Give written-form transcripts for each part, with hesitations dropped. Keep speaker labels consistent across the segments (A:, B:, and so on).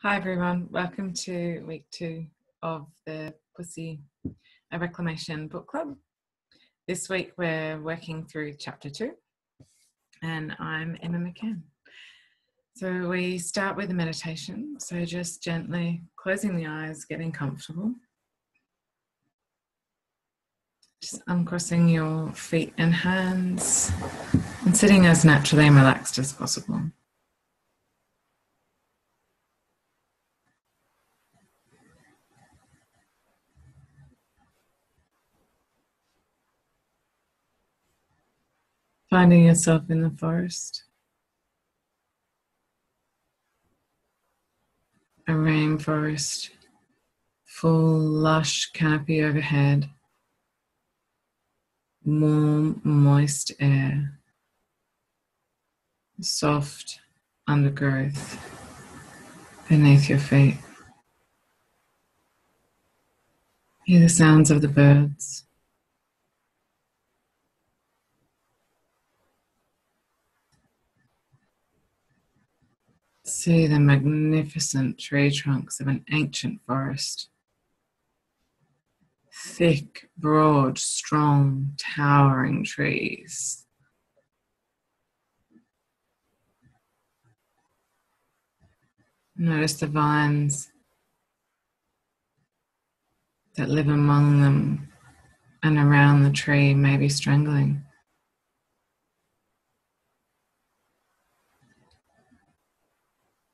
A: Hi everyone, welcome to week 2 of the Pussy a Reclamation book club. This week we're working through chapter 2 and I'm Emma McCann. So we start with a meditation, so just gently closing the eyes, getting comfortable. Just uncrossing your feet and hands and sitting as naturally and relaxed as possible. Finding yourself in the forest, a rainforest, full lush canopy overhead, warm, moist air, soft undergrowth beneath your feet. Hear the sounds of the birds. See the magnificent tree trunks of an ancient forest. Thick, broad, strong, towering trees. Notice the vines that live among them and around the tree, maybe strangling.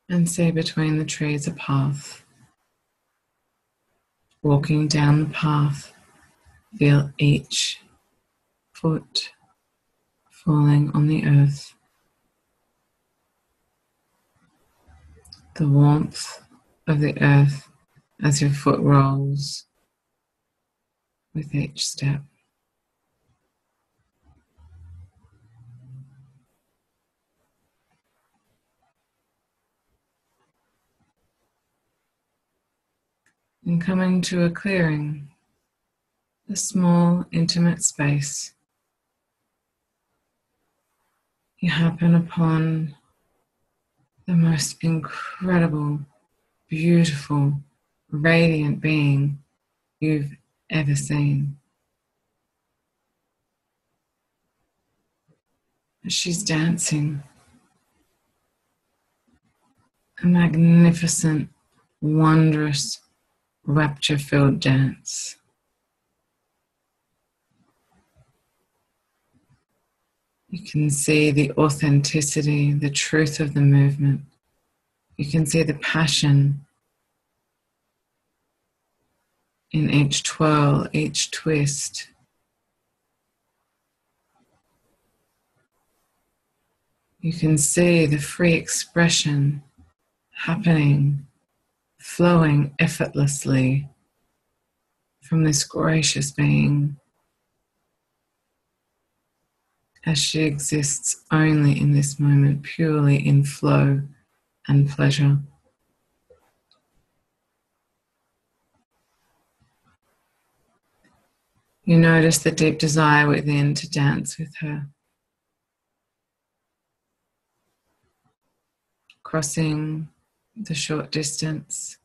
A: And see between the trees a path. Walking down the path, feel each foot falling on the earth. The warmth of the earth as your foot rolls with each step. And coming to a clearing, a small, intimate space, you happen upon the most incredible, beautiful, radiant being you've ever seen. She's dancing a magnificent, wondrous, rapture-filled dance. You can see the authenticity, the truth of the movement. You can see the passion in each twirl, each twist. You can see the free expression happening, flowing effortlessly from this gracious being as she exists only in this moment, purely in flow and pleasure. You notice the deep desire within to dance with her. Crossing the short distance.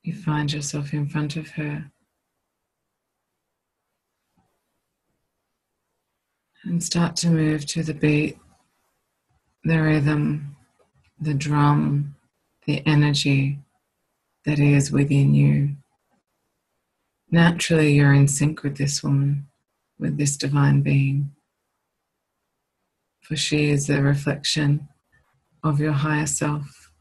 A: You find yourself in front of her. And start to move to the beat, the rhythm, the drum, the energy that is within you. Naturally, you're in sync with this woman, with this divine being. For she is the reflection of your higher self,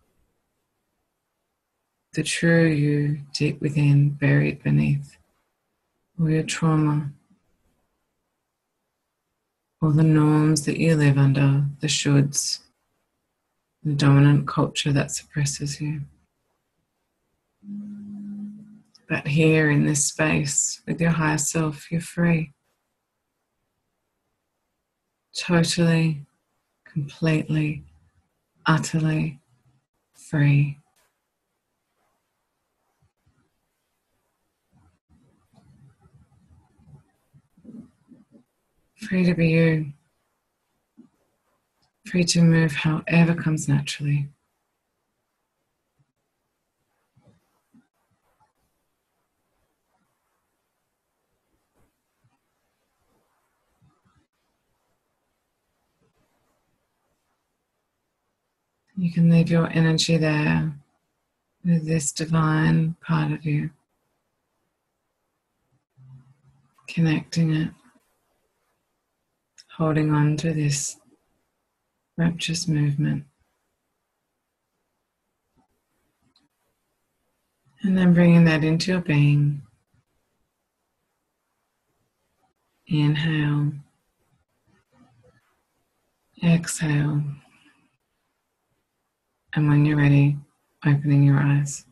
A: the true you deep within, buried beneath all your trauma, all the norms that you live under, the shoulds, the dominant culture that suppresses you. But here in this space with your higher self, you're free. Totally, completely, utterly free. Free to be you. free to move however comes naturally. You can leave your energy there with this divine part of you, connecting it, holding on to this rapturous movement. And then bringing that into your being. Inhale, exhale, and when you're ready, opening your eyes.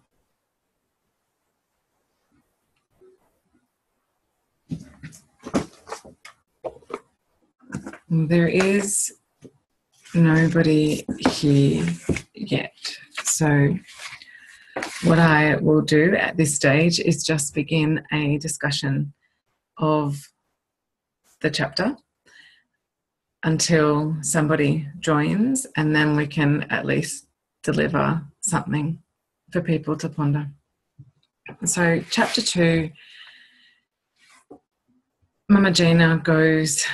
A: There is nobody here yet, so what I will do at this stage is just begin a discussion of the chapter until somebody joins, and then we can at least deliver something for people to ponder. So chapter 2, Mama Regena goes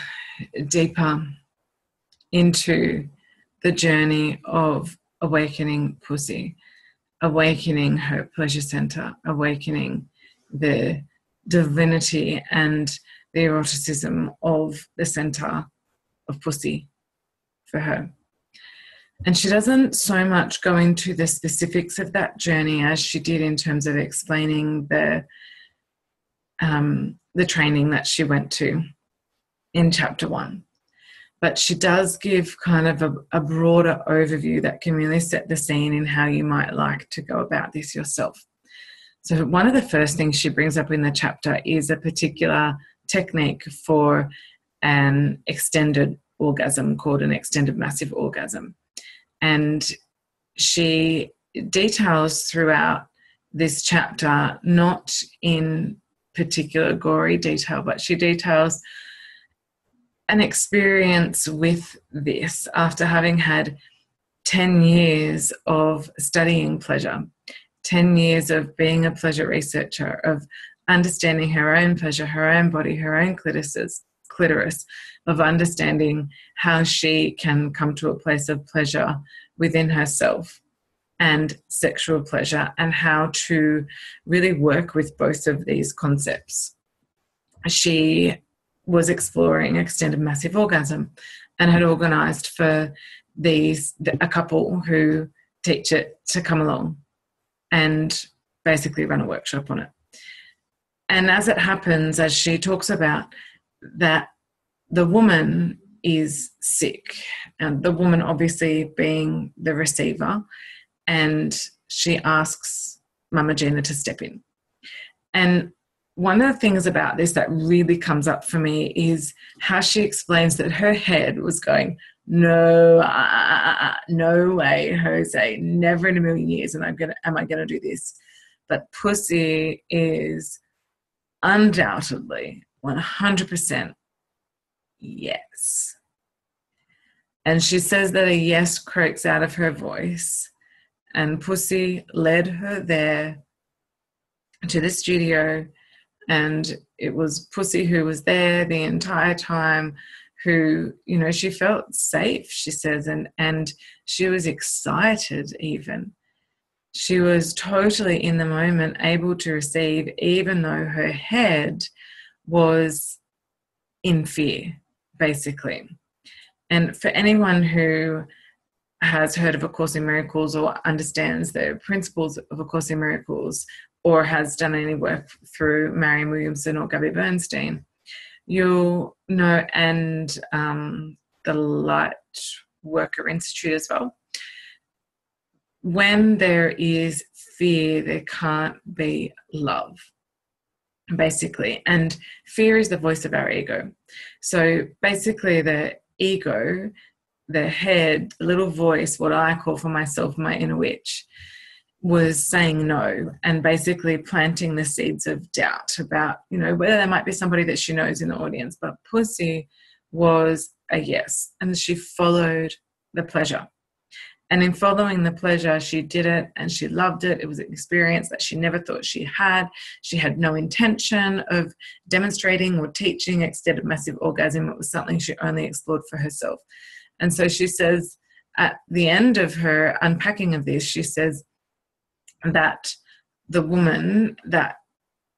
A: deeper into the journey of awakening Pussy, awakening her pleasure center, awakening the divinity and the eroticism of the center of Pussy for her. And she doesn't so much go into the specifics of that journey as she did in terms of explaining the training that she went to in chapter 1. But she does give kind of a broader overview that can really set the scene in how you might like to go about this yourself. So one of the first things she brings up in the chapter is a particular technique for an extended orgasm called an extended massive orgasm. And she details throughout this chapter, not in particular gory detail, but she details an experience with this after having had 10 years of studying pleasure, 10 years of being a pleasure researcher, of understanding her own pleasure, her own body, her own clitoris, of understanding how she can come to a place of pleasure within herself and sexual pleasure, and how to really work with both of these concepts. She was exploring extended massive orgasm and had organised for a couple who teach it to come along and basically run a workshop on it. And as it happens, as she talks about that, the woman is sick, and the woman obviously being the receiver, and she asks Mama Regena to step in. And one of the things about this that really comes up for me is how she explains that her head was going, no way, Jose, never in a million years am I going to do this. But Pussy is undoubtedly 100% yes. And she says that a yes croaks out of her voice, and Pussy led her there to the studio. And it was Pussy who was there the entire time, who, she felt safe, she says, and she was excited even. She was totally in the moment, able to receive, even though her head was in fear, basically. And for anyone who has heard of A Course in Miracles or understands the principles of A Course in Miracles, or has done any work through Marianne Williamson or Gabby Bernstein, you'll know, and the Light Worker Institute as well, when there is fear, there can't be love, basically. And fear is the voice of our ego. So basically the ego, the head, the little voice, what I call for myself my inner witch, was saying no, and basically planting the seeds of doubt about, whether there might be somebody that she knows in the audience. But Pussy was a yes, and she followed the pleasure. And in following the pleasure, she did it and she loved it. It was an experience that she never thought she had. She had no intention of demonstrating or teaching extended massive orgasm. It was something she only explored for herself. And so she says at the end of her unpacking of this, she says that the woman that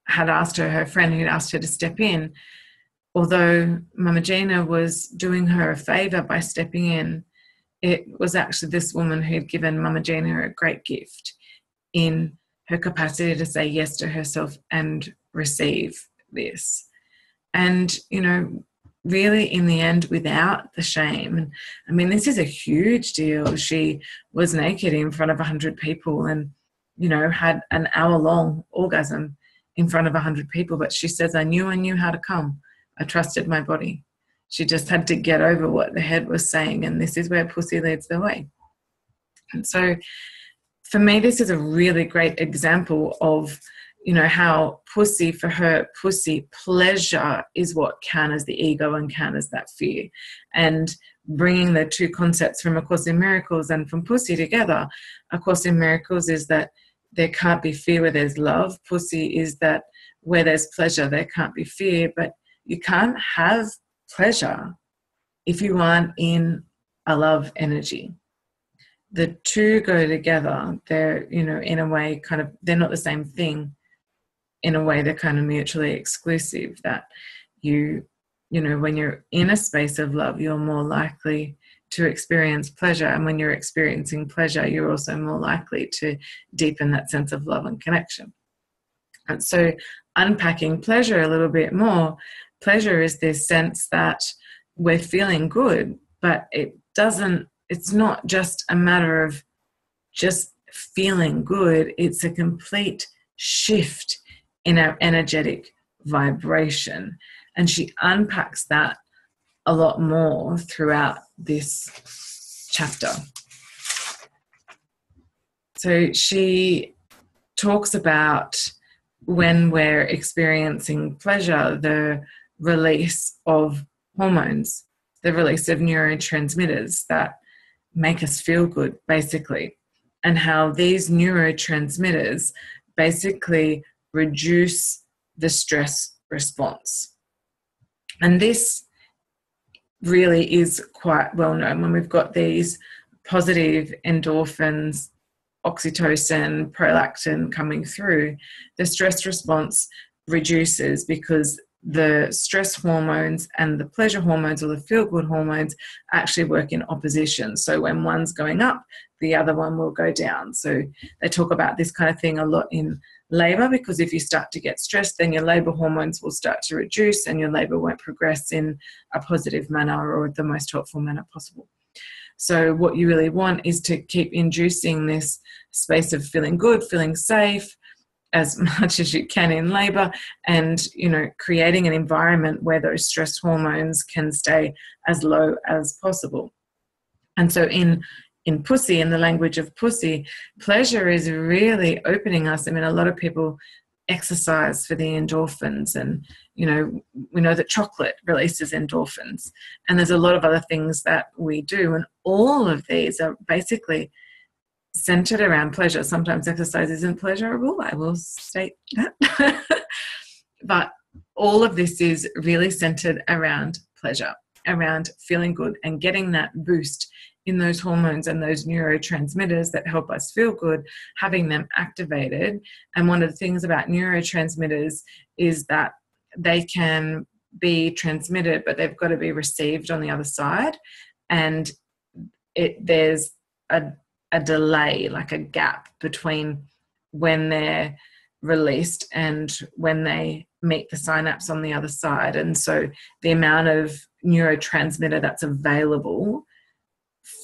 A: had asked her friend who'd asked her to step in, although Mama Gina was doing her a favor by stepping in, it was actually this woman who'd given Mama Gina a great gift in her capacity to say yes to herself and receive this. And, you know, really in the end, without the shame. And I mean, this is a huge deal. She was naked in front of 100 people and, you know, had an hour-long orgasm in front of 100 people. But she says, I knew how to come. I trusted my body. She just had to get over what the head was saying, and this is where pussy leads the way. And so for me, this is a really great example of, you know, how pussy, for her, pussy pleasure is what counters the ego and counters that fear. And bringing the two concepts from A Course in Miracles and from pussy together, A Course in Miracles is that there can't be fear where there's love. Pussy is that where there's pleasure, there can't be fear. But you can't have pleasure if you aren't in a love energy. The two go together. They're, you know, in a way kind of, they're not the same thing. In a way, they're kind of mutually exclusive, that you know, when you're in a space of love, you're more likely to experience pleasure. And when you're experiencing pleasure, you're also more likely to deepen that sense of love and connection. And so unpacking pleasure a little bit more, pleasure is this sense that we're feeling good, but it's not just a matter of just feeling good. It's a complete shift in our energetic vibration. And she unpacks that a lot more throughout this chapter. So she talks about when we're experiencing pleasure, the release of hormones, the release of neurotransmitters that make us feel good, basically, and how these neurotransmitters basically reduce the stress response. And this really is quite well known. When we've got these positive endorphins, oxytocin, prolactin coming through, the stress response reduces because the stress hormones and the pleasure hormones or the feel-good hormones actually work in opposition. So when one's going up, the other one will go down. So they talk about this kind of thing a lot in labor, because if you start to get stressed, then your labor hormones will start to reduce and your labor won't progress in a positive manner or the most helpful manner possible. So what you really want is to keep inducing this space of feeling good, feeling safe as much as you can in labor, and, you know, creating an environment where those stress hormones can stay as low as possible. And so in pussy, in the language of pussy, pleasure is really opening us. I mean, a lot of people exercise for the endorphins, and, you know, we know that chocolate releases endorphins, and there's a lot of other things that we do, and all of these are basically centered around pleasure. Sometimes exercise isn't pleasurable, I will state that. But all of this is really centered around pleasure, around feeling good and getting that boost in those hormones and those neurotransmitters that help us feel good, having them activated. And one of the things about neurotransmitters is that they can be transmitted, but they've got to be received on the other side. And there's a delay, like a gap between when they're released and when they meet the synapse on the other side. And so the amount of neurotransmitter that's available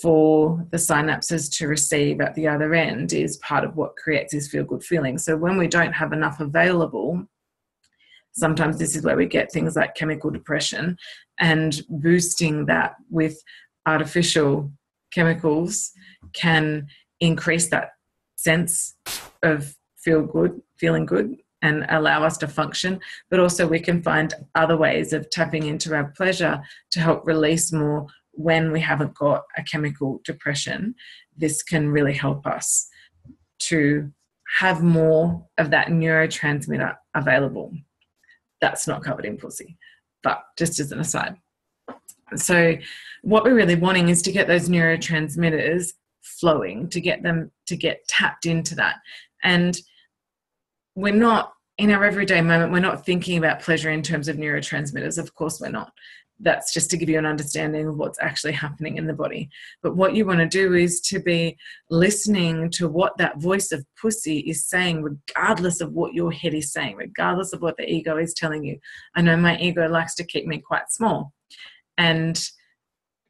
A: for the synapses to receive at the other end is part of what creates this feel-good feeling. So when we don't have enough available, sometimes this is where we get things like chemical depression, and boosting that with artificial chemicals can increase that sense of feeling good and allow us to function. But also we can find other ways of tapping into our pleasure to help release more when we haven't got a chemical depression, this can really help us to have more of that neurotransmitter available. That's not covered in pussy, but just as an aside. So what we're really wanting is to get those neurotransmitters flowing, to get them to get tapped into that. And we're not, in our everyday moment, we're not thinking about pleasure in terms of neurotransmitters. Of course we're not. That's just to give you an understanding of what's actually happening in the body. But what you want to do is to be listening to what that voice of pussy is saying, regardless of what your head is saying, regardless of what the ego is telling you. I know my ego likes to keep me quite small and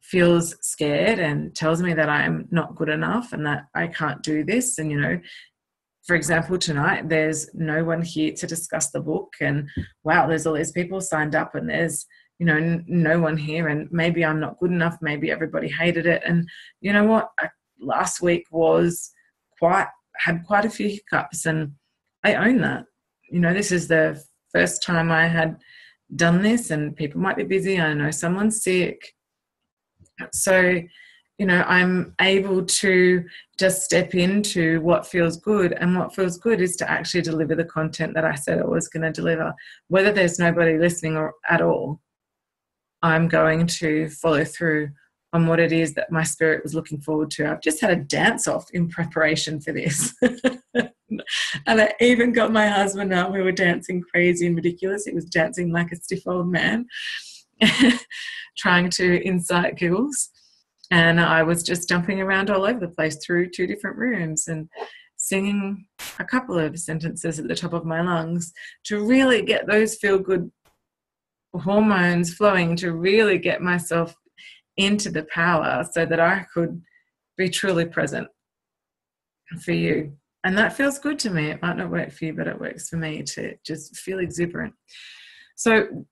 A: feels scared and tells me that I'm not good enough and that I can't do this. And, you know, for example, tonight there's no one here to discuss the book, and wow, there's all these people signed up and there's, you know, no one here, and maybe I'm not good enough, maybe everybody hated it. And you know what, last week had quite a few hiccups, and I own that. You know, this is the first time I had done this, and people might be busy, I know someone's sick. So, you know, I'm able to just step into what feels good, and what feels good is to actually deliver the content that I said I was going to deliver. Whether there's nobody listening or at all, I'm going to follow through on what it is that my spirit was looking forward to. I've just had a dance off in preparation for this. And I even got my husband up. We were dancing crazy and ridiculous. He was dancing like a stiff old man, trying to incite giggles. And I was just jumping around all over the place through 2 different rooms and singing a couple of sentences at the top of my lungs to really get those feel-good hormones flowing, to really get myself into the power so that I could be truly present for you. And that feels good to me. It might not work for you, but it works for me to just feel exuberant. So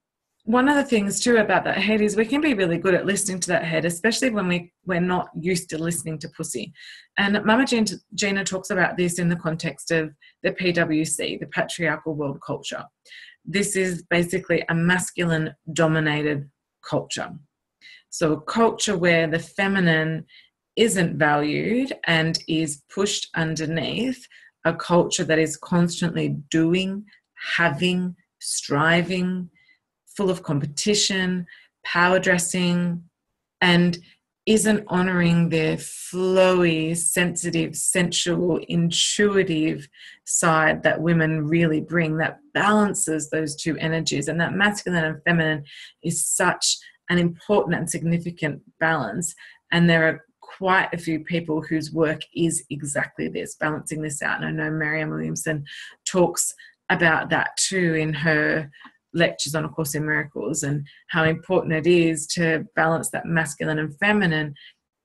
A: one of the things too about that head is we can be really good at listening to that head, especially when we're not used to listening to pussy. And Mama Gina talks about this in the context of the PWC, the patriarchal world culture. This is basically a masculine-dominated culture. So a culture where the feminine isn't valued and is pushed underneath, a culture that is constantly doing, having, striving, full of competition, power dressing, and isn't honoring their flowy, sensitive, sensual, intuitive side that women really bring, that balances those two energies. And that masculine and feminine is such an important and significant balance. And there are quite a few people whose work is exactly this, balancing this out. And I know Marianne Williamson talks about that too in her lectures on A Course in Miracles, and how important it is to balance that masculine and feminine,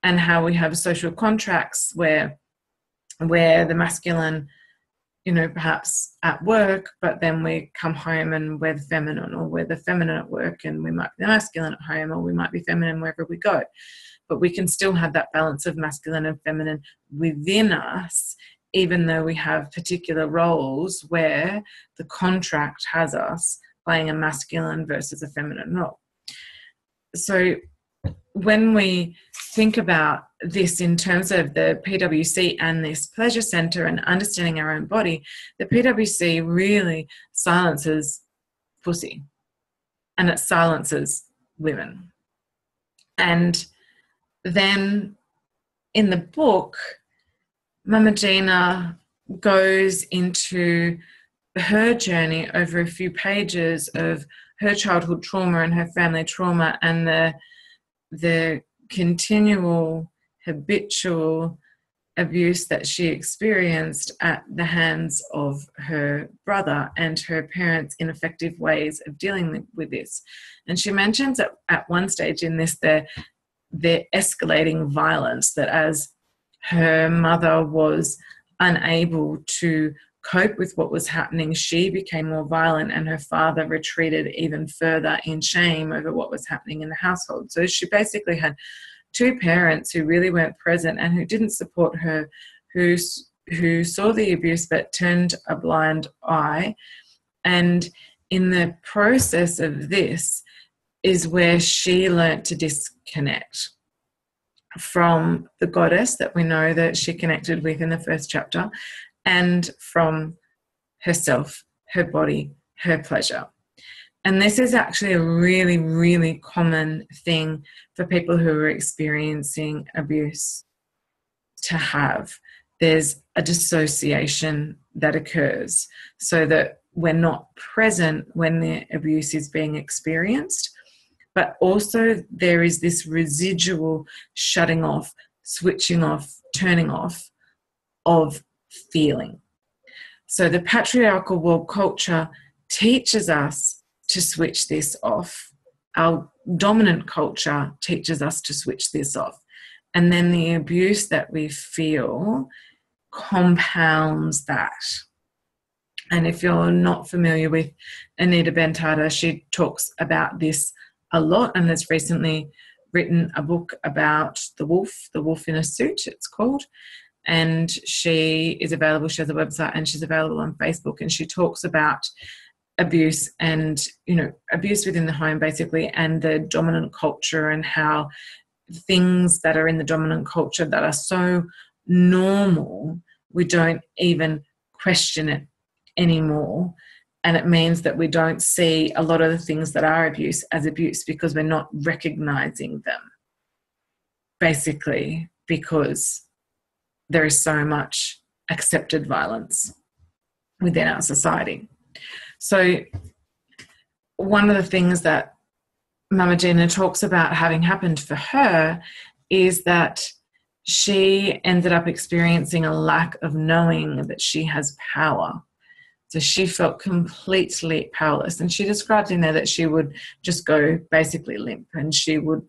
A: and how we have social contracts where the masculine, you know, perhaps at work, but then we come home and we're the feminine, or we're the feminine at work and we might be the masculine at home, or we might be feminine wherever we go. But we can still have that balance of masculine and feminine within us, even though we have particular roles where the contract has us playing a masculine versus a feminine role. So when we think about this in terms of the PWC and this pleasure center and understanding our own body, the PWC really silences pussy, and it silences women. And then in the book, Mama Gina goes into her journey over a few pages of her childhood trauma and her family trauma, and the continual habitual abuse that she experienced at the hands of her brother and her parents' ineffective ways of dealing with this. And she mentions that at one stage in this, the escalating violence, that as her mother was unable to cope with what was happening, she became more violent, and her father retreated even further in shame over what was happening in the household. So she basically had 2 parents who really weren't present and who didn't support her, who saw the abuse but turned a blind eye. And in the process of this is where she learnt to disconnect. from the goddess that we know that she connected with in the first chapter, and from herself, her body, her pleasure. And this is actually a really, really common thing for people who are experiencing abuse to have. There's a dissociation that occurs so that we're not present when the abuse is being experienced, but also there is this residual shutting off, switching off, turning off of feeling. So the patriarchal world culture teaches us to switch this off. Our dominant culture teaches us to switch this off. And then the abuse that we feel compounds that. And if you're not familiar with Anita Bentata, she talks about this a lot, and has recently written a book about the wolf in a suit, it's called. And she is available, she has a website, and she's available on Facebook, and she talks about abuse and, abuse within the home basically, and the dominant culture, and how things that are in the dominant culture that are so normal, we don't even question it anymore. And it means that we don't see a lot of the things that are abuse as abuse because we're not recognizing them, basically, because there is so much accepted violence within our society. So one of the things that Mama Gina talks about having happened for her is that she ended up experiencing a lack of knowing that she has power. So she felt completely powerless. And she described in there that she would just go basically limp, and she would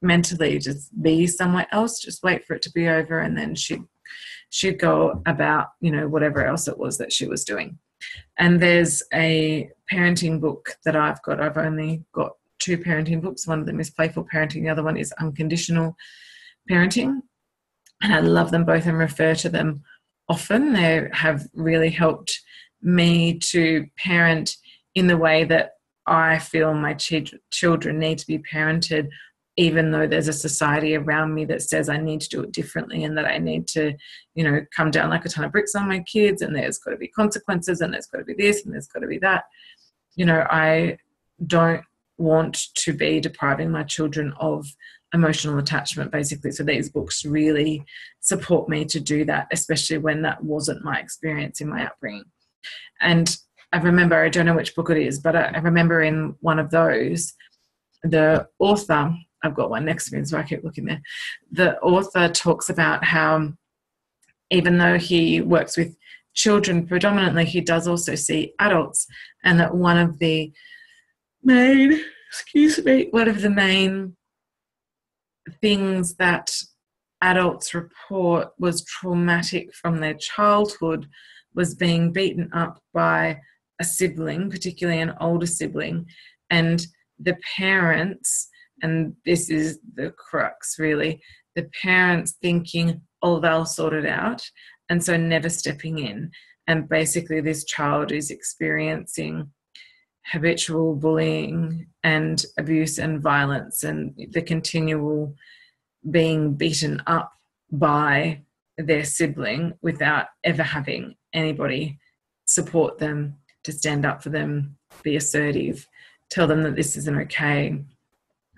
A: mentally just be somewhere else, just wait for it to be over, and then she'd go about, whatever else it was that she was doing. And there's a parenting book that I've got. I've only got 2 parenting books. One of them is Playful Parenting. The other one is Unconditional Parenting. And I love them both and refer to them often. They have really helped me to parent in the way that I feel my children need to be parented, even though there's a society around me that says I need to do it differently, and that I need to, come down like a ton of bricks on my kids, and there's got to be consequences, and there's got to be this, and there's got to be that. I don't want to be depriving my children of emotional attachment, basically. So these books really support me to do that, especially when that wasn't my experience in my upbringing. And I remember, I don't know which book it is, but I remember in one of those, the author, I've got one next to me, so I keep looking there. The author talks about how even though he works with children predominantly, he does also see adults, and that one of the main things that adults report was traumatic from their childhood was being beaten up by a sibling, particularly an older sibling, and the parents, and this is the crux really, the parents thinking, oh, they'll sort it out, and so never stepping in. And basically this child is experiencing habitual bullying and abuse and violence, and the continual being beaten up by their sibling without ever having anybody support them, to stand up for them, be assertive, tell them that this isn't okay,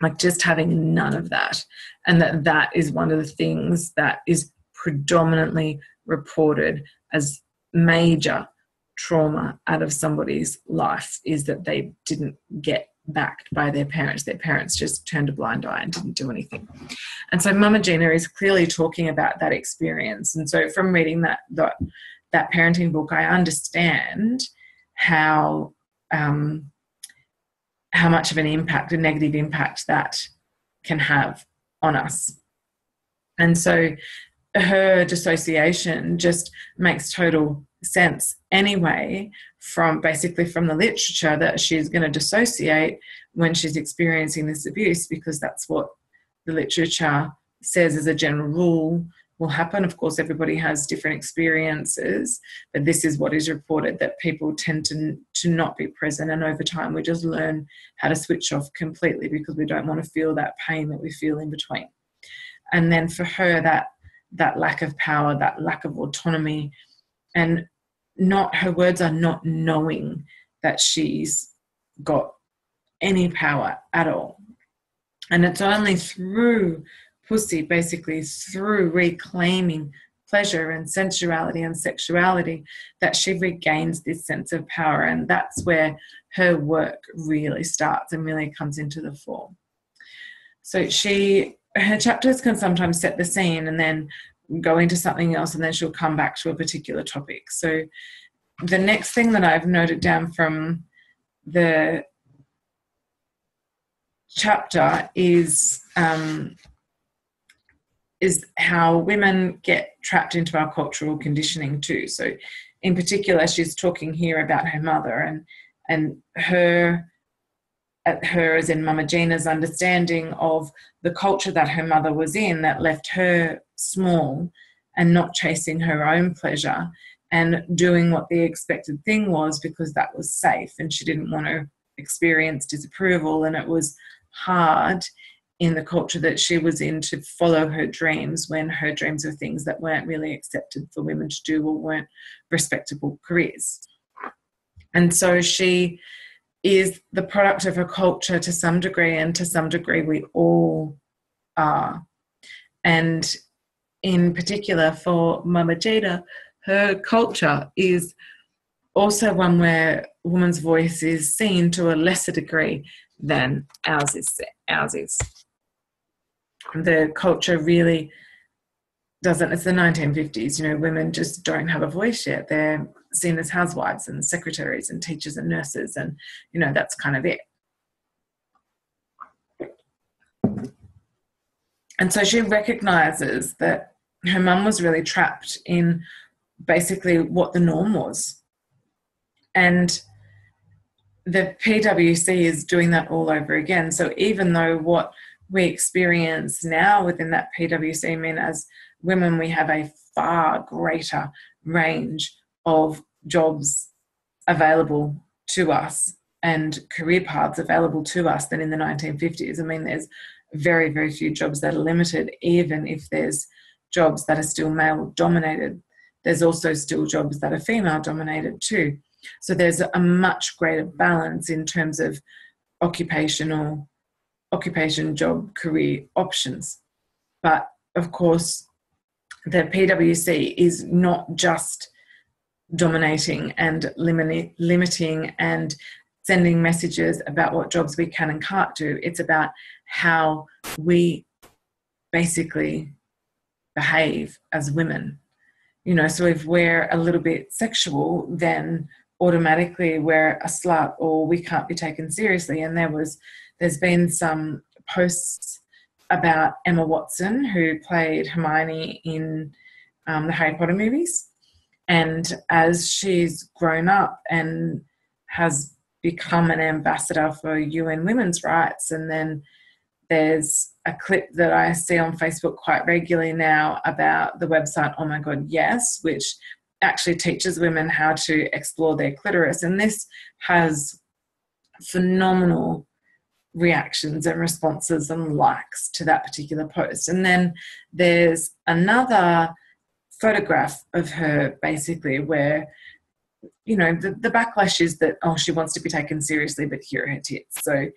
A: like just having none of that. And that is one of the things that is predominantly reported as major trauma out of somebody's life, is that they didn't get backed by their parents. Their parents just turned a blind eye and didn't do anything. And so Mama Gina is clearly talking about that experience. And so from reading that parenting book, I understand how much of an impact, a negative impact, that can have on us. And so her dissociation just makes total sense anyway, from the literature, that she's going to dissociate when she's experiencing this abuse, because that's what the literature says as a general rule will happen. Of course, everybody has different experiences, but this is what is reported, that people tend to not be present, and over time we just learn how to switch off completely because we don't want to feel that pain that we feel in between. And then for her, that lack of power, that lack of autonomy, and her words are not knowing that she's got any power at all. And it's only through pussy, basically through reclaiming pleasure and sensuality and sexuality, that she regains this sense of power. And that's where her work really starts and really comes into the fore. So her chapters can sometimes set the scene and then go into something else, and then she'll come back to a particular topic. So the next thing that I've noted down from the chapter is how women get trapped into our cultural conditioning too. So in particular, she's talking here about her mother and her as in Mama Gina's understanding of the culture that her mother was in, that left her small and not chasing her own pleasure and doing what the expected thing was because that was safe, and she didn't want to experience disapproval. And it was hard in the culture that she was in to follow her dreams when her dreams were things that weren't really accepted for women to do or weren't respectable careers. And so she is the product of her culture to some degree, and to some degree we all are. And in particular for Mama Gina, her culture is also one where a woman's voice is seen to a lesser degree than ours is. The culture really doesn't. It's the 1950s, women just don't have a voice yet. They're seen as housewives and secretaries and teachers and nurses, and that's kind of it. And so she recognizes that her mum was really trapped in basically what the norm was, and the PwC is doing that all over again. So even though what we experience now within that PwC, I mean, as women, we have a far greater range of jobs available to us and career paths available to us than in the 1950s. I mean, there's very, very few jobs that are limited, even if there's jobs that are still male-dominated. There's also still jobs that are female-dominated too. So there's a much greater balance in terms of occupation, job, career options. But of course, the PwC is not just dominating and limiting and sending messages about what jobs we can and can't do. It's about how we basically behave as women. So if we're a little bit sexual, then automatically we're a slut or we can't be taken seriously. And there's been some posts about Emma Watson, who played Hermione in the Harry Potter movies. And as she's grown up and has become an ambassador for UN women's rights, and then there's a clip that I see on Facebook quite regularly now about the website Oh My God Yes, which actually teaches women how to explore their clitoris. And this has phenomenal reactions and responses and likes to that particular post. And then there's another photograph of her basically where, the backlash is that, she wants to be taken seriously, but here are her tits. So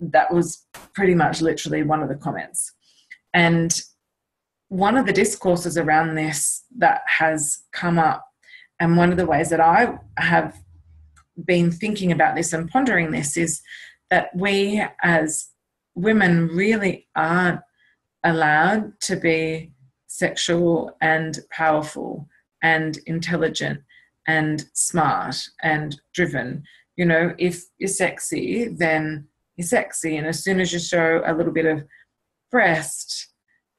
A: that was pretty much literally one of the comments. And one of the discourses around this that has come up, and one of the ways that I have been thinking about this and pondering this, is that we as women really aren't allowed to be sexual and powerful and intelligent and smart and driven. If you're sexy, then you're sexy. And as soon as you show a little bit of breast,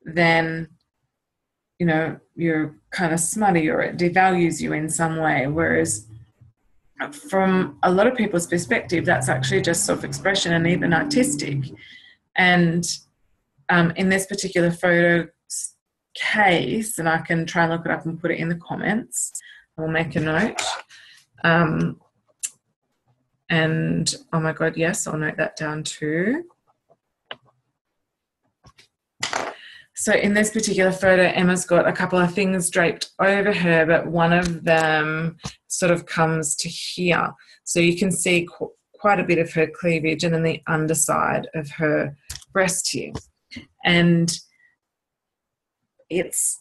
A: then, you're kind of smutty, or it devalues you in some way. Whereas from a lot of people's perspective, that's actually just self-expression and even artistic. And in this particular photo case, and I can try and look it up and put it in the comments, I'll make a note. And Oh My God Yes, I'll note that down too. So in this particular photo, Emma's got a couple of things draped over her, but one of them sort of comes to here. So you can see quite a bit of her cleavage and then the underside of her breast here. And it's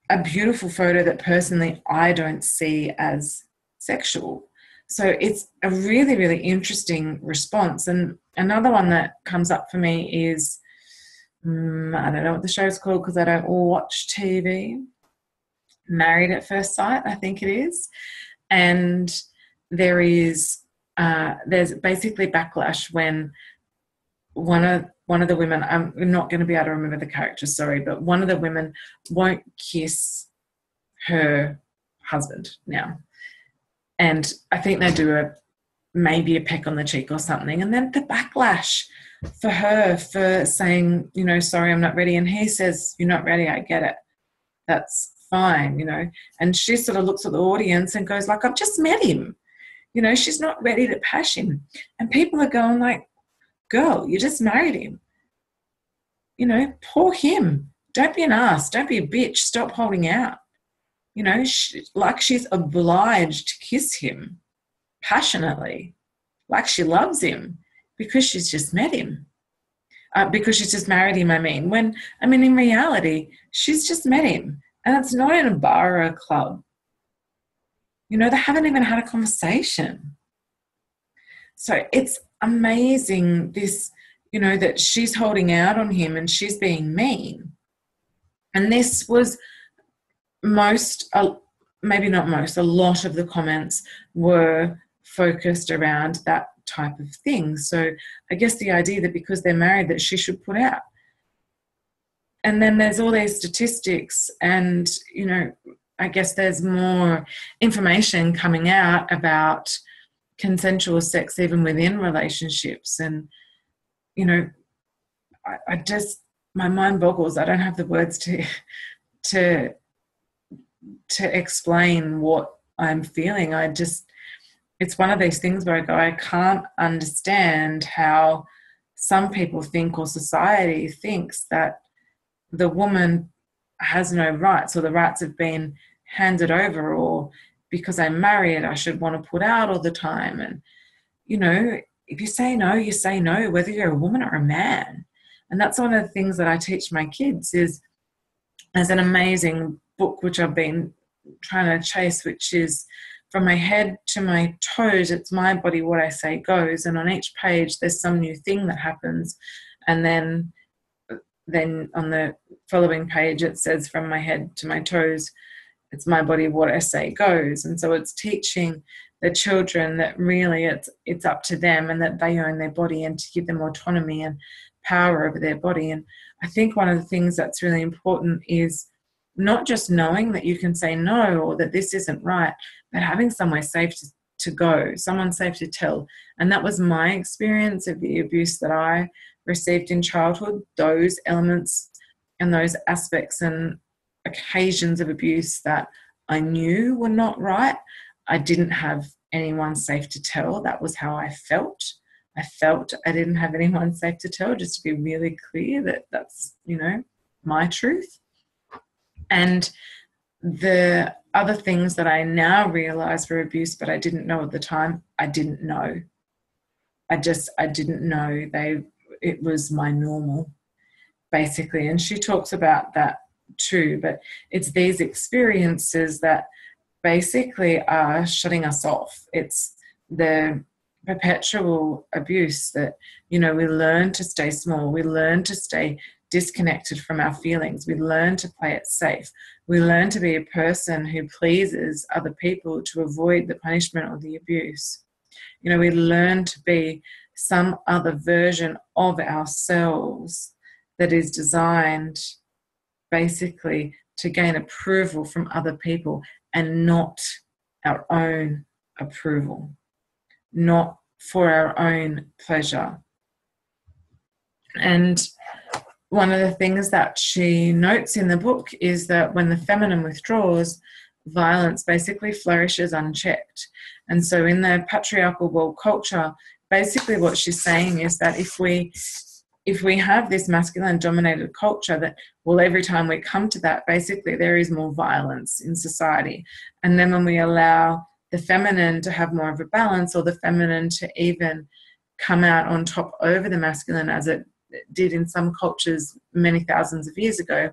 A: a beautiful photo that personally I don't see as sexual. So it's a really, really interesting response. And another one that comes up for me is, I don't know what the show's called because I don't watch TV. Married at First Sight, I think it is. And there's basically backlash when one of the women, I'm not going to be able to remember the character, sorry, but one of the women won't kiss her husband now. And I think they do maybe a peck on the cheek or something. And then the backlash for her for saying, sorry, I'm not ready. And he says, you're not ready, I get it. That's fine, And she sort of looks at the audience and goes like, I've just met him. She's not ready to pash him. And people are going like, girl, you just married him. Poor him. Don't be an ass. Don't be a bitch. Stop holding out. Like she's obliged to kiss him passionately, like she loves him because she's just met him. Because she's just married him, in reality, she's just met him. And it's not in a bar or a club. They haven't even had a conversation. So it's amazing this, that she's holding out on him and she's being mean. And this was a lot of the comments were focused around that type of thing. So I guess the idea that because they're married that she should put out. And then there's all these statistics and, I guess there's more information coming out about consensual sex even within relationships. And, I just, my mind boggles. I don't have the words to explain what I'm feeling. It's one of these things where I go, I can't understand how some people think or society thinks that the woman has no rights or the rights have been handed over, or because I'm married I should want to put out all the time. And, if you say no, you say no, whether you're a woman or a man. And that's one of the things that I teach my kids is there's an amazing book which I've been trying to chase, which is From My Head to My Toes, It's My Body, What I Say Goes. And on each page there's some new thing that happens. And then on the following page it says, From my head to my toes, it's my body, what I say goes. And so it's teaching the children that really it's up to them and that they own their body, and to give them autonomy and power over their body. And I think one of the things that's really important is not just knowing that you can say no or that this isn't right, but having somewhere safe to go, someone safe to tell. And that was my experience of the abuse that I received in childhood, those elements and those aspects and occasions of abuse that I knew were not right. I didn't have anyone safe to tell. That was how I felt. I felt I didn't have anyone safe to tell, just to be really clear that that's, my truth. And the other things that I now realize were abuse, but I didn't know at the time, I didn't know. I didn't know. It was my normal, basically. And she talks about that too, but it's these experiences that basically are shutting us off. It's the perpetual abuse that, we learn to stay small. We learn to stay disconnected from our feelings. We learn to play it safe. We learn to be a person who pleases other people to avoid the punishment or the abuse. We learn to be some other version of ourselves that is designed basically to gain approval from other people and not our own approval, not for our own pleasure. And one of the things that she notes in the book is that when the feminine withdraws, violence basically flourishes unchecked. And so in the patriarchal world culture, basically what she's saying is that if we if we have this masculine dominated culture that, well, every time we come to that, basically there is more violence in society. And then when we allow the feminine to have more of a balance, or the feminine to even come out on top over the masculine, as it did in some cultures many thousands of years ago,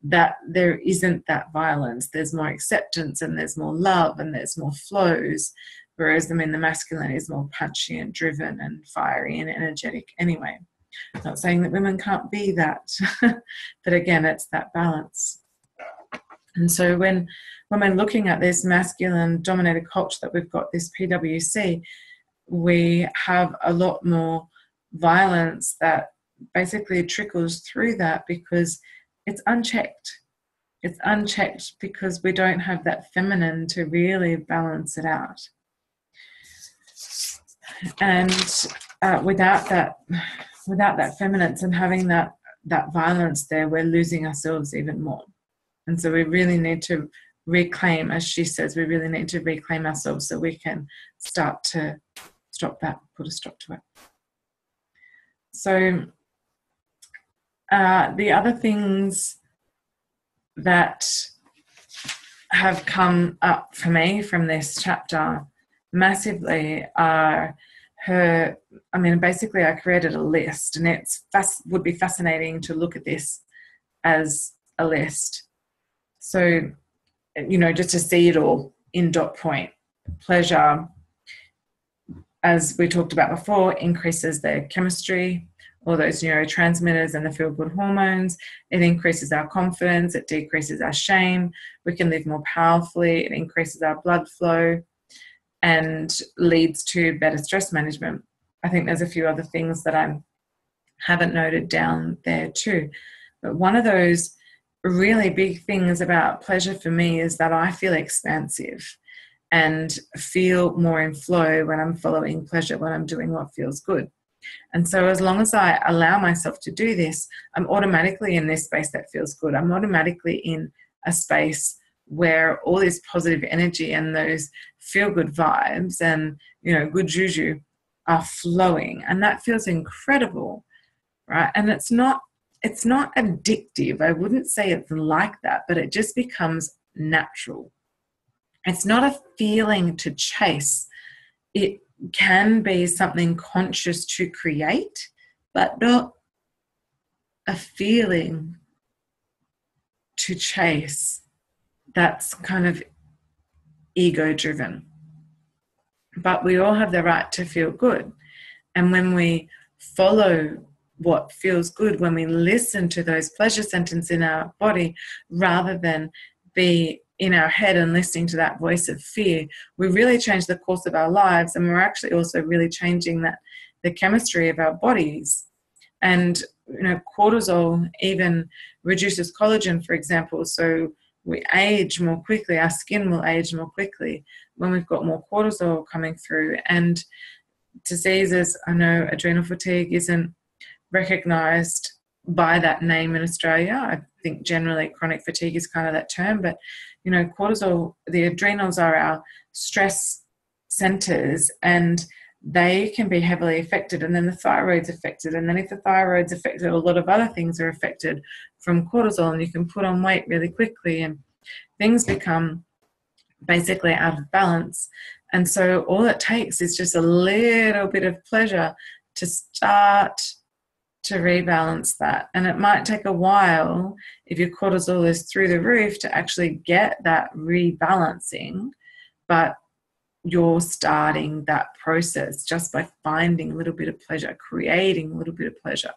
A: that there isn't that violence. There's more acceptance, and there's more love, and there's more flows. Whereas, the masculine is more punchy and driven and fiery and energetic anyway. Not saying that women can't be that, but again, it's that balance. And so when we're looking at this masculine dominated culture that we've got, this PWC, we have a lot more violence that basically trickles through that because it's unchecked. It's unchecked because we don't have that feminine to really balance it out. And without that feminine and having that violence there, we're losing ourselves even more. And so we really need to reclaim, as she says, we really need to reclaim ourselves so we can start to stop that, put a stop to it. So the other things that have come up for me from this chapter massively are her, basically I created a list, and it would be fascinating to look at this as a list. So, just to see it all in dot point. Pleasure, as we talked about before, increases their chemistry, all those neurotransmitters and the feel-good hormones. It increases our confidence. It decreases our shame. We can live more powerfully. It increases our blood flow and leads to better stress management. I think there's a few other things that I haven't noted down there too. But one of those really big things about pleasure for me is that I feel expansive and feel more in flow when I'm following pleasure, when I'm doing what feels good. And so as long as I allow myself to do this, I'm automatically in this space that feels good. I'm automatically in a space where all this positive energy and those feel-good vibes and, good juju are flowing. And that feels incredible, right? And it's not addictive. I wouldn't say it's like that, but it just becomes natural. It's not a feeling to chase. It can be something conscious to create, but not a feeling to chase that's kind of ego-driven. But we all have the right to feel good. And when we follow what feels good, when we listen to those pleasure centers in our body, rather than be in our head and listening to that voice of fear, we really change the course of our lives, and we're actually also really changing the chemistry of our bodies. And cortisol even reduces collagen, for example, so we age more quickly. Our skin will age more quickly when we've got more cortisol coming through. And diseases, I know adrenal fatigue isn't recognized by that name in Australia. I think generally chronic fatigue is kind of that term, but cortisol, the adrenals are our stress centers, and they can be heavily affected, and then the thyroid's affected, and then if the thyroid's affected, a lot of other things are affected from cortisol, and you can put on weight really quickly, and things become basically out of balance. And so all it takes is just a little bit of pleasure to start to rebalance that. And it might take a while, if your cortisol is through the roof, to actually get that rebalancing, but you're starting that process just by finding a little bit of pleasure, creating a little bit of pleasure.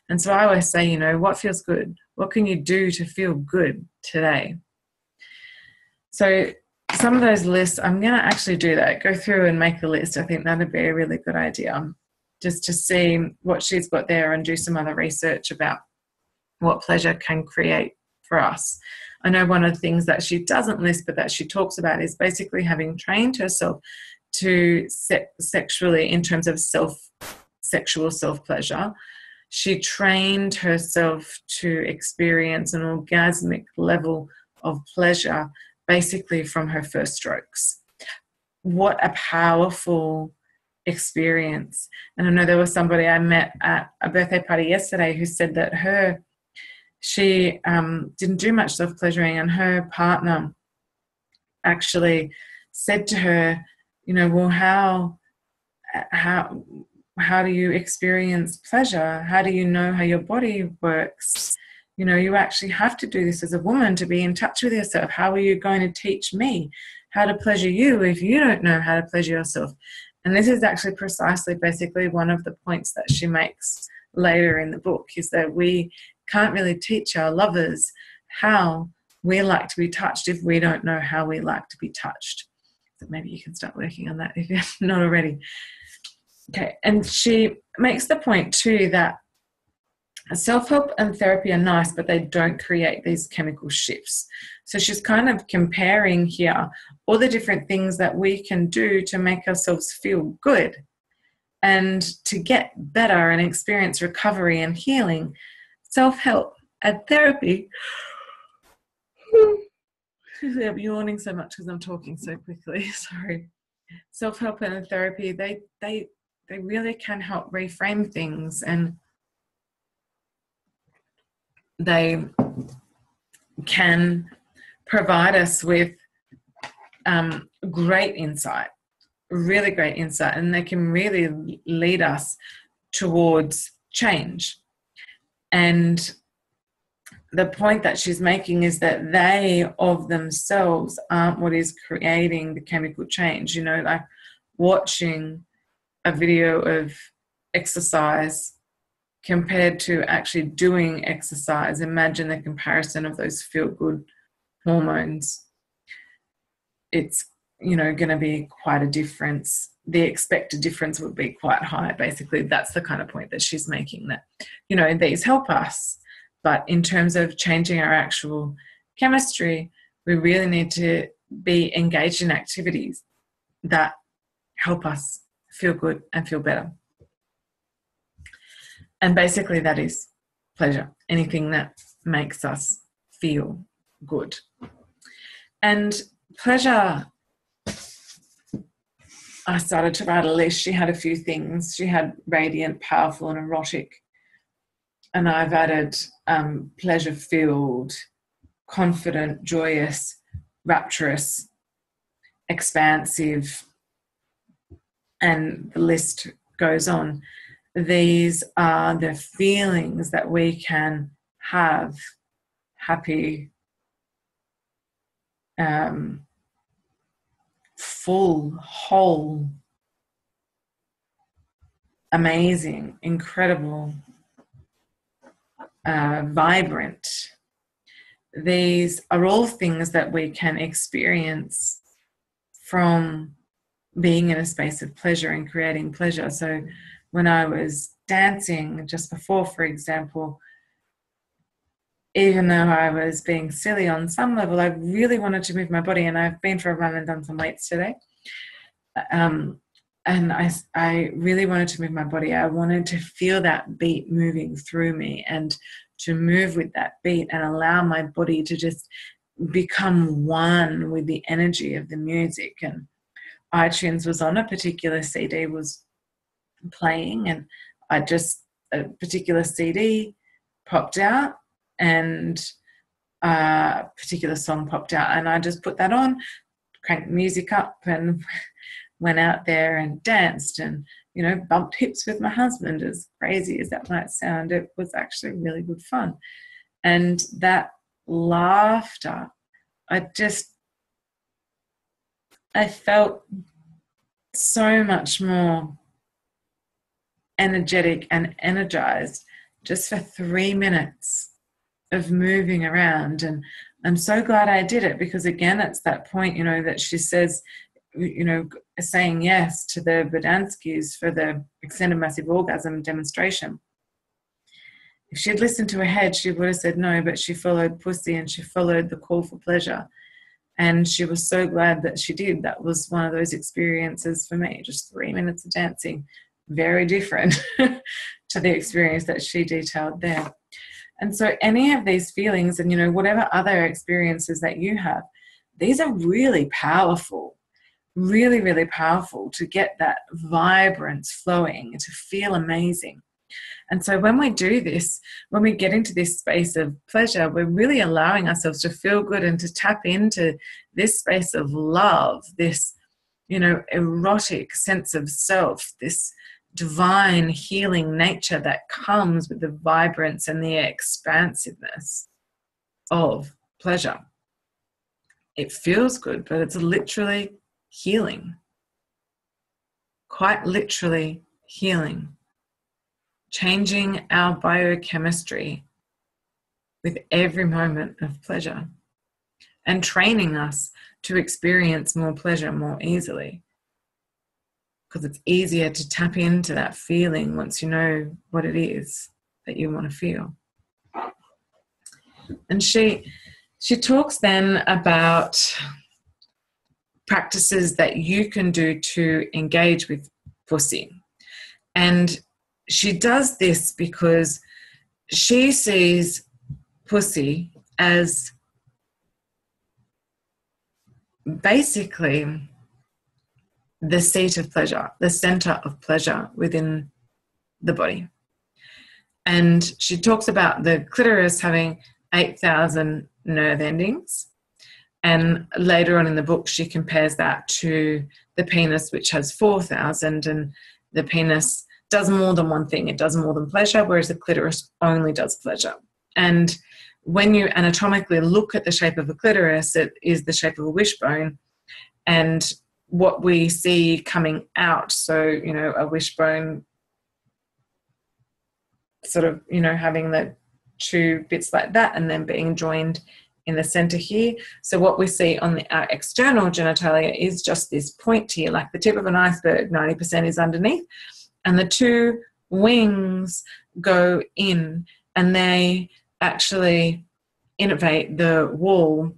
A: And so I always say, what feels good? What can you do to feel good today? So some of those lists, I'm going to actually do that, go through and make a list. I think that would be a really good idea, just to see what she's got there and do some other research about what pleasure can create for us. I know one of the things that she doesn't list but that she talks about is basically having trained herself to sexually, in terms of sexual self-pleasure, she trained herself to experience an orgasmic level of pleasure basically from her first strokes. What a powerful experience. And I know there was somebody I met at a birthday party yesterday who said that she didn't do much self-pleasuring, and her partner actually said to her, well, how do you experience pleasure? How do you know how your body works? You actually have to do this as a woman to be in touch with yourself. How are you going to teach me how to pleasure you if you don't know how to pleasure yourself? And this is actually precisely basically one of the points that she makes later in the book, is that we can't really teach our lovers how we like to be touched if we don't know how we like to be touched. So maybe you can start working on that if you're not already. Okay, and she makes the point too that self-help and therapy are nice, but they don't create these chemical shifts. So she's kind of comparing here all the different things that we can do to make ourselves feel good and to get better and experience recovery and healing. Self-help and therapy. I'm yawning so much because I'm talking so quickly. Sorry. Self-help and therapy, they really can help reframe things, and they can provide us with great insight, really great insight, and they can really lead us towards change. And the point that she's making is that they of themselves aren't what is creating the chemical change. Like watching a video of exercise compared to actually doing exercise. Imagine the comparison of those feel-good hormones. It's, going to be quite a difference. The expected difference would be quite high. Basically, that's the kind of point that she's making, that, these help us. But in terms of changing our actual chemistry, we really need to be engaged in activities that help us feel good and feel better. And basically that is pleasure, anything that makes us feel good. And pleasure, I started to write a list. She had a few things. She had radiant, powerful, and erotic. And I've added pleasure-filled, confident, joyous, rapturous, expansive, and the list goes on. These are the feelings that we can have: happy, full, whole, amazing, incredible, vibrant. These are all things that we can experience from being in a space of pleasure and creating pleasure. So when I was dancing just before, for example, even though I was being silly on some level, I really wanted to move my body, and I've been for a run and done some weights today. And I really wanted to move my body. I wanted to feel that beat moving through me and to move with that beat and allow my body to just become one with the energy of the music. And iTunes was on, a particular CD was playing, and a particular CD popped out and a particular song popped out, and I just put that on, cranked the music up, and went out there and danced and, bumped hips with my husband. As crazy as that might sound, it was actually really good fun. And that laughter, I felt so much more energetic and energized just for 3 minutes of moving around. And I'm so glad I did it, because again, it's that point, that she says, saying yes to the Verdanskis for the extended massive orgasm demonstration. If she had listened to her head, she would have said no, but she followed pussy and she followed the call for pleasure. And she was so glad that she did. That was one of those experiences for me, just 3 minutes of dancing, very different to the experience that she detailed there. And so any of these feelings and, whatever other experiences that you have, these are really powerful. really, really powerful to get that vibrance flowing, to feel amazing. And so when we do this, when we get into this space of pleasure, we're really allowing ourselves to feel good and to tap into this space of love, this, erotic sense of self, this divine healing nature that comes with the vibrance and the expansiveness of pleasure. It feels good, but it's literally healing. Quite literally healing. Changing our biochemistry with every moment of pleasure and training us to experience more pleasure more easily, because it's easier to tap into that feeling once you know what it is that you want to feel. And she talks then about practices that you can do to engage with pussy. And she does this because she sees pussy as basically the seat of pleasure, the center of pleasure within the body. And she talks about the clitoris having 8,000 nerve endings. And later on in the book, she compares that to the penis, which has 4,000. And the penis does more than one thing. It does more than pleasure, whereas the clitoris only does pleasure. And when you anatomically look at the shape of a clitoris, it is the shape of a wishbone. And what we see coming out, so, a wishbone sort of, having the two bits like that and then being joined in the center here. So what we see on our external genitalia is just this point here, like the tip of an iceberg, 90% is underneath. And the two wings go in and they actually innervate the wall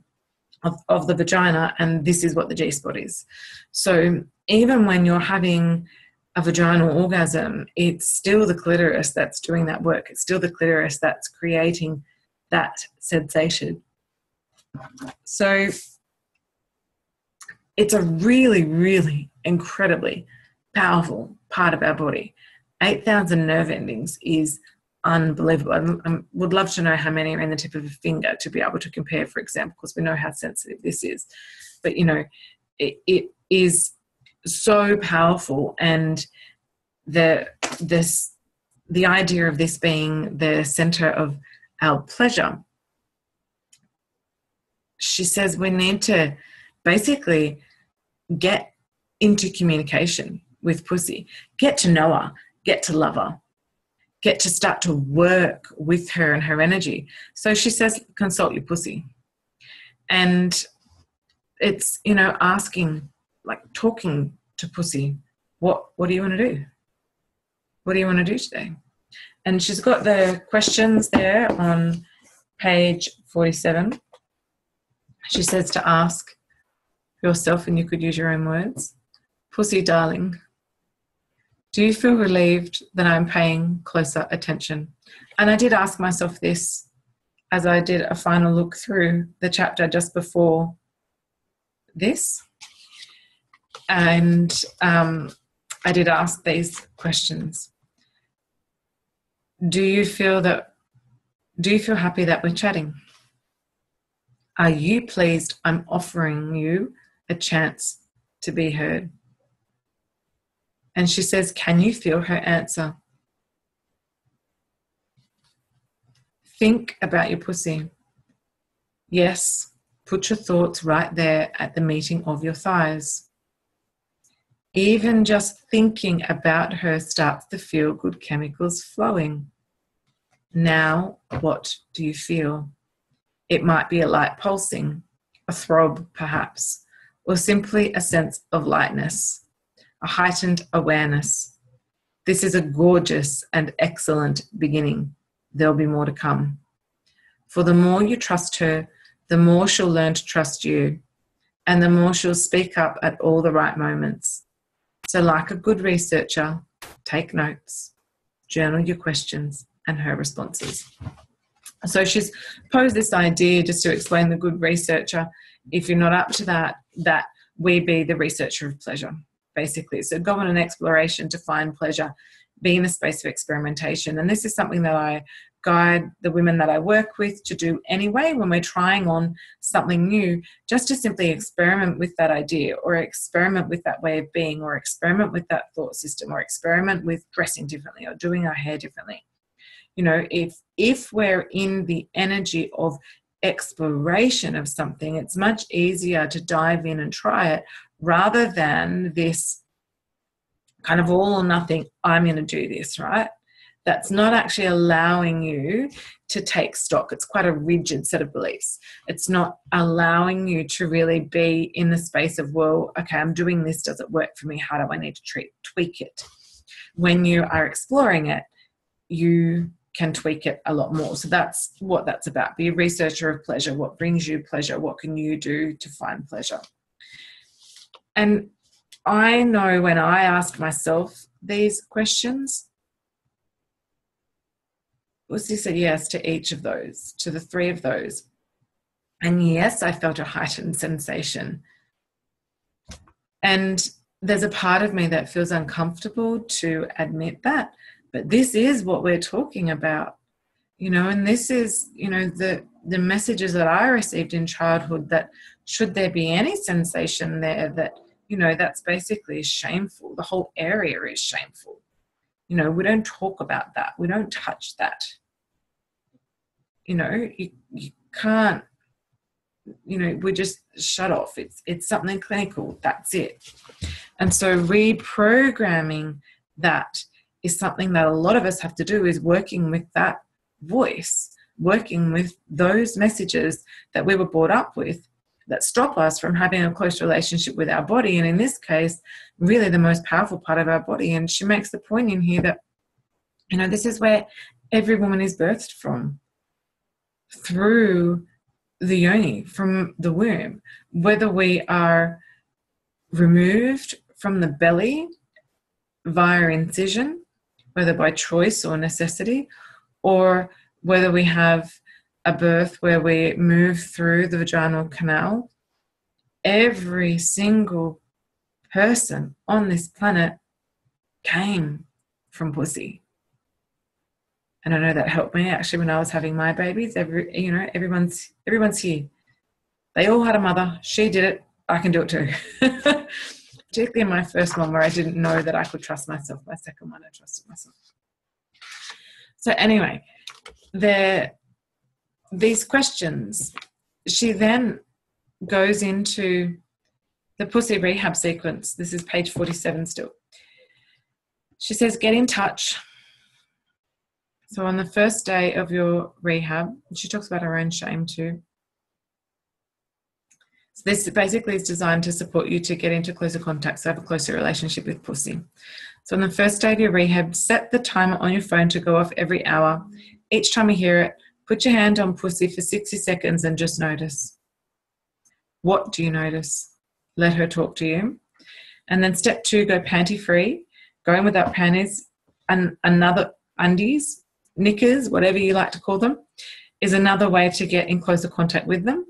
A: of the vagina, and this is what the G-spot is. So even when you're having a vaginal orgasm, it's still the clitoris that's doing that work. It's still the clitoris that's creating that sensation. So it's a really, really incredibly powerful part of our body. 8,000 nerve endings is unbelievable. I would love to know how many are in the tip of a finger to be able to compare, for example, because we know how sensitive this is. But, it is so powerful. And the idea of this being the center of our pleasure, she says we need to basically get into communication with pussy, get to know her, get to love her, get to start to work with her and her energy. So she says, consult your pussy. And it's, asking, like talking to pussy, what do you want to do? What do you want to do today? And she's got the questions there on page 47. She says to ask yourself, and you could use your own words, pussy darling, do you feel relieved that I'm paying closer attention? And I did ask myself this as I did a final look through the chapter just before this. And I did ask these questions. Do you feel happy that we're chatting? Are you pleased I'm offering you a chance to be heard? And she says, can you feel her answer? Think about your pussy. Yes, put your thoughts right there at the meeting of your thighs. Even just thinking about her starts the feel-good chemicals flowing. Now, what do you feel? It might be a light pulsing, a throb perhaps, or simply a sense of lightness, a heightened awareness. This is a gorgeous and excellent beginning. There'll be more to come. For the more you trust her, the more she'll learn to trust you, and the more she'll speak up at all the right moments. So like a good researcher, take notes, journal your questions and her responses. So she's posed this idea just to explain the good researcher. If you're not up to that we be the researcher of pleasure, basically. So go on an exploration to find pleasure, be in a space of experimentation. And this is something that I guide the women that I work with to do anyway when we're trying on something new, just to simply experiment with that idea, or experiment with that way of being, or experiment with that thought system, or experiment with dressing differently or doing our hair differently. You know, if we're in the energy of exploration of something, it's much easier to dive in and try it, rather than this kind of all or nothing, I'm going to do this, right? That's not actually allowing you to take stock. It's quite a rigid set of beliefs. It's not allowing you to really be in the space of, well, okay, I'm doing this. Does it work for me? How do I need to tweak it? When you are exploring it, you can tweak it a lot more. So that's what that's about. Be a researcher of pleasure. What brings you pleasure? What can you do to find pleasure? And I know when I asked myself these questions, Lucy said yes to each of those, to the three of those. And yes, I felt a heightened sensation. And there's a part of me that feels uncomfortable to admit that, but this is what we're talking about, you know, and this is, you know, the messages that I received in childhood, that should there be any sensation there, that, you know, that's basically shameful. The whole area is shameful. You know, we don't talk about that. We don't touch that. You know, you can't, you know, we just shut off. It's something clinical. That's it. And so reprogramming that is something that a lot of us have to do, is working with that voice, working with those messages that we were brought up with that stop us from having a close relationship with our body. And in this case, really the most powerful part of our body. And she makes the point in here that, you know, this is where every woman is birthed from, through the yoni, from the womb. Whether we are removed from the belly via incision, whether by choice or necessity, or whether we have a birth where we move through the vaginal canal, every single person on this planet came from pussy. And I know that helped me actually when I was having my babies. Everyone's here. They all had a mother. She did it. I can do it too. Particularly in my first one, where I didn't know that I could trust myself. My second one, I trusted myself. So anyway, these questions, she then goes into the pussy rehab sequence. This is page 47 still. She says, get in touch. So on the first day of your rehab, she talks about her own shame too. So this basically is designed to support you to get into closer contact, so have a closer relationship with pussy. So on the first day of your rehab, set the timer on your phone to go off every hour. Each time you hear it, put your hand on pussy for 60 seconds and just notice. What do you notice? Let her talk to you. And then step 2, go panty free. Going without panties, and another undies, knickers, whatever you like to call them, is another way to get in closer contact with them.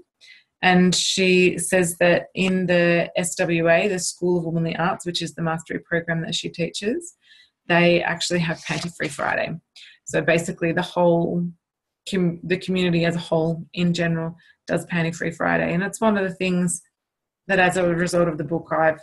A: And she says that in the SWA, the School of Womanly Arts, which is the mastery program that she teaches, they actually have Panty Free Friday. So basically the whole, the community as a whole in general does Panty Free Friday. And it's one of the things that as a result of the book I've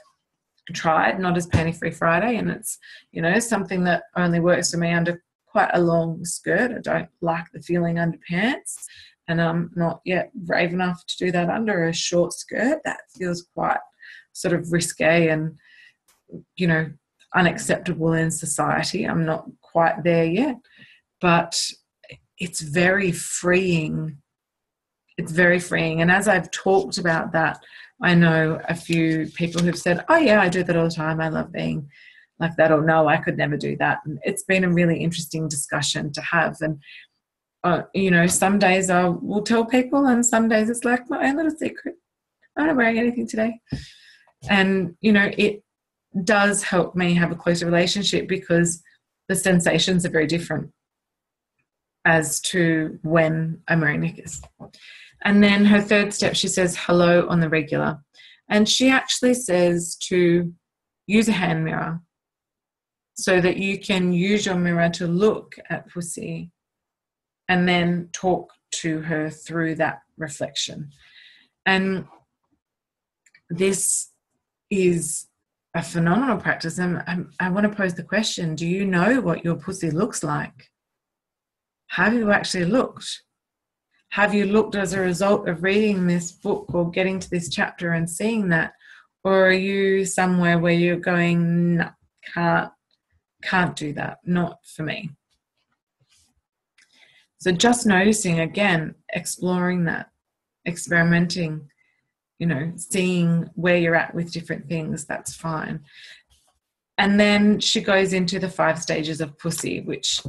A: tried, not as Panty Free Friday. And it's, you know, something that only works for me under quite a long skirt. I don't like the feeling under pants, and I'm not yet brave enough to do that under a short skirt. That feels quite sort of risque and, you know, unacceptable in society. I'm not quite there yet, but it's very freeing. It's very freeing. And as I've talked about that, I know a few people who've said, oh yeah, I do that all the time. I love being like that, or no, I could never do that. And it's been a really interesting discussion to have. And, you know, some days I will tell people, and some days it's like my own little secret. I'm not wearing anything today. And, you know, it does help me have a closer relationship because the sensations are very different as to when I'm wearing knickers. And then her third step, she says hello on the regular. And she actually says to use a hand mirror so that you can use your mirror to look at pussy and then talk to her through that reflection. And this is a phenomenal practice. And I want to pose the question, do you know what your pussy looks like? Have you actually looked? Have you looked as a result of reading this book or getting to this chapter and seeing that? Or are you somewhere where you're going, no, can't do that, not for me? So just noticing, again, exploring that, experimenting, seeing where you're at with different things, that's fine. And then she goes into the 5 stages of pussy, which,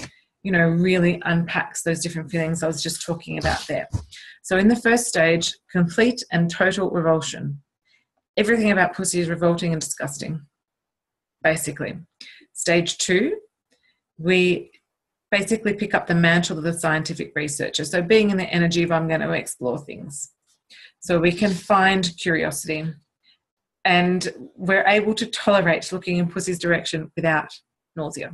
A: really unpacks those different feelings I was just talking about there. So in the first stage, complete and total revulsion. Everything about pussy is revolting and disgusting, basically. Stage 2, we basically pick up the mantle of the scientific researcher. So being in the energy of I'm going to explore things. So we can find curiosity and we're able to tolerate looking in pussy's direction without nausea.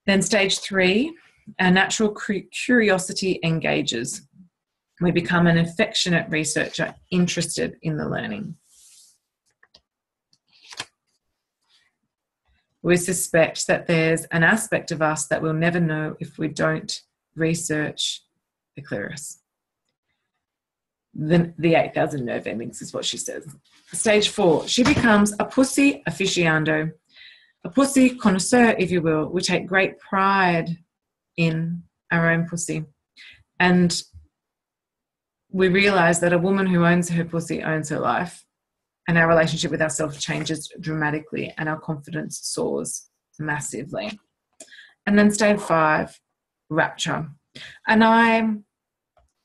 A: Then stage 3, our natural curiosity engages. We become an affectionate researcher interested in the learning. We suspect that there's an aspect of us that we'll never know if we don't research the clitoris. The 8,000 nerve endings is what she says. Stage 4, she becomes a pussy aficionado, a pussy connoisseur, if you will. We take great pride in our own pussy. And we realize that a woman who owns her pussy owns her life. And our relationship with ourselves changes dramatically and our confidence soars massively. And then stage 5, rapture. And I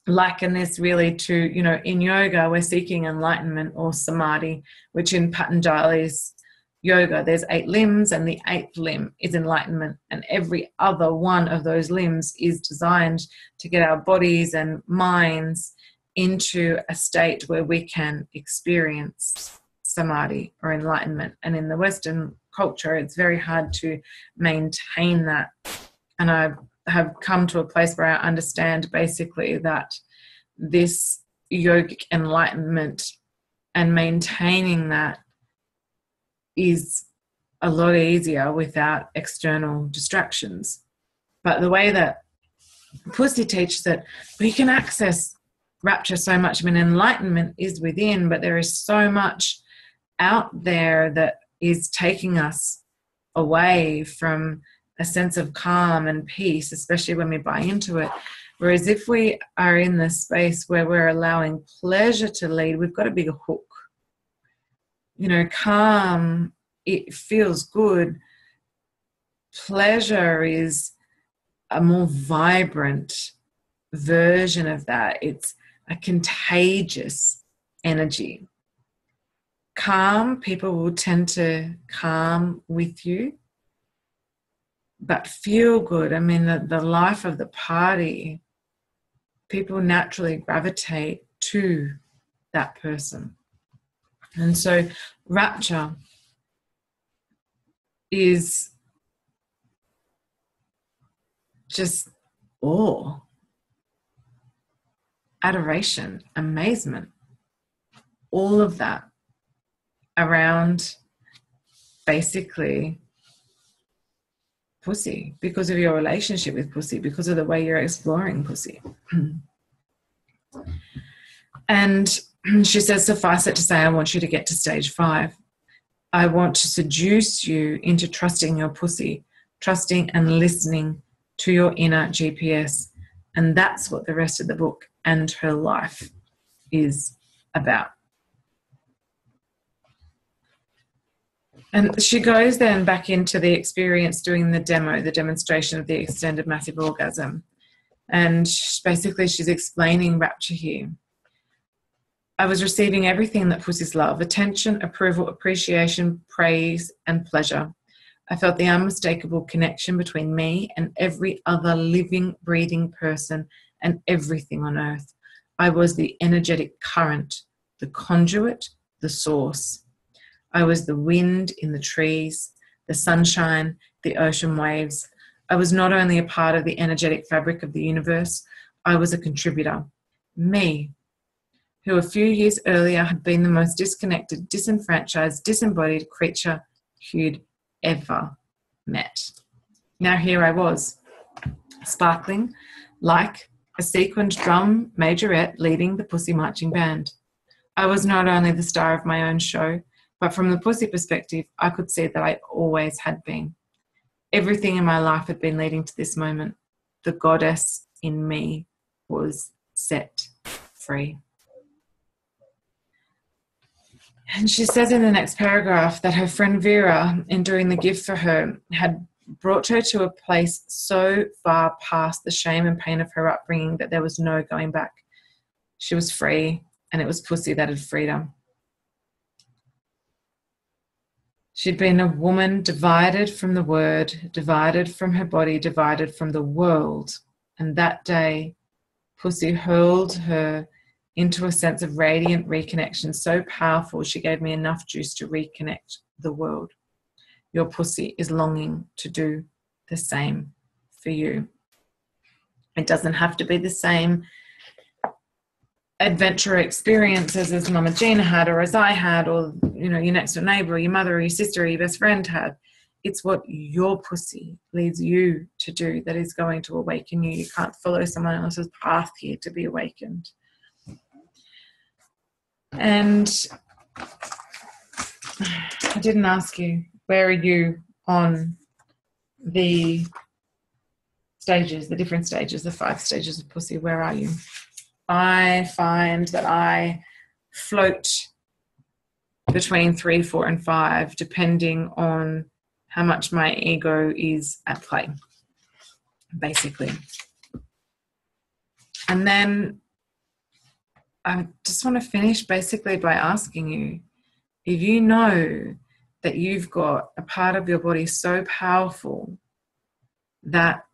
A: liken this really to, in yoga, we're seeking enlightenment or samadhi, which in Patanjali's yoga, there's 8 limbs and the 8th limb is enlightenment. And every other one of those limbs is designed to get our bodies and minds into a state where we can experience samadhi or enlightenment. And in the Western culture, it's very hard to maintain that. And I have come to a place where I understand basically that this yogic enlightenment and maintaining that is a lot easier without external distractions. But the way that pussy teaches that we can access rapture so much. Enlightenment is within, but there is so much out there that is taking us away from a sense of calm and peace, especially when we buy into it. Whereas if we are in this space where we're allowing pleasure to lead, we've got a bigger hook. Calm, it feels good. Pleasure is a more vibrant version of that. It's a contagious energy. Calm, people will tend to calm with you, but feel good. The life of the party, people naturally gravitate to that person. And so rapture is just awe, adoration, amazement, all of that around basically pussy, because of your relationship with pussy, because of the way you're exploring pussy. And she says, suffice it to say, I want you to get to stage 5. I want to seduce you into trusting your pussy, trusting and listening to your inner GPS. And that's what the rest of the book and her life is about. And she goes then back into the experience doing the demonstration of the extended massive orgasm. And basically she's explaining rapture here. I was receiving everything that pussies love: attention, approval, appreciation, praise, and pleasure. I felt the unmistakable connection between me and every other living, breathing person and everything on earth. I was the energetic current, the conduit the source. I was the wind in the trees, the sunshine, the ocean waves. I was not only a part of the energetic fabric of the universe, I was a contributor. Me, who a few years earlier had been the most disconnected, disenfranchised, disembodied creature who'd ever met. Now here I was, sparkling like a sequined drum majorette leading the Pussy Marching Band. I was not only the star of my own show, but from the Pussy perspective, I could see that I always had been. Everything in my life had been leading to this moment. The goddess in me was set free. And she says in the next paragraph that her friend Vera, in doing the gift for her, had brought her to a place so far past the shame and pain of her upbringing that there was no going back. She was free, and it was Pussy that had freed her. She'd been a woman divided from the word, divided from her body, divided from the world. And that day, Pussy hurled her into a sense of radiant reconnection so powerful she gave me enough juice to reconnect the world. Your Pussy is longing to do the same for you. It doesn't have to be the same adventure experiences as Mama Gina had, or as I had, or your next door neighbour, or your mother, or your sister, or your best friend had. It's what your Pussy leads you to do that is going to awaken you. You can't follow someone else's path here to be awakened. And I didn't ask you, where are you on the stages, the different stages, the 5 stages of Pussy? Where are you? I find that I float between 3, 4, and 5, depending on how much my ego is at play, basically. And then I just want to finish basically by asking you, if you know that you've got a part of your body so powerful that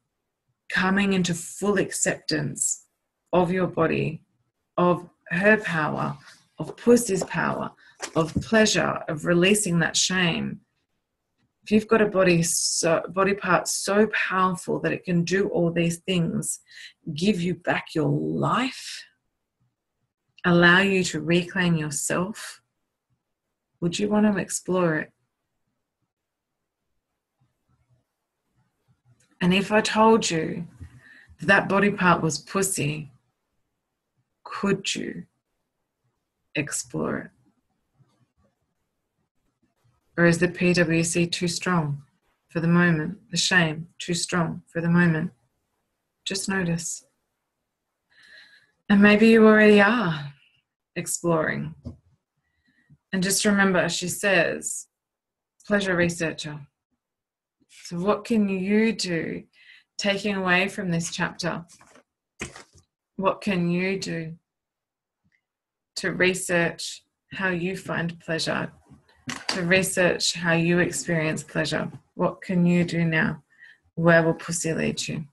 A: coming into full acceptance of your body, of her power, of Pussy's power, of pleasure, of releasing that shame. If you've got a body part so powerful that it can do all these things, give you back your life, allow you to reclaim yourself, would you want to explore it? And if I told you that body part was Pussy, could you explore it? Or is the PWC too strong for the moment? The shame too strong for the moment? Just notice. And maybe you already are exploring. And just remember, she says, pleasure researcher. So what can you do, taking away from this chapter? What can you do to research how you find pleasure, to research how you experience pleasure? What can you do now? Where will Pussy lead you?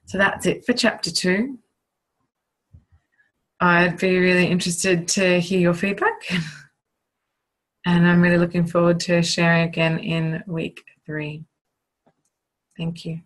A: So that's it for chapter 2. I'd be really interested to hear your feedback. And I'm really looking forward to sharing again in week 3. Thank you.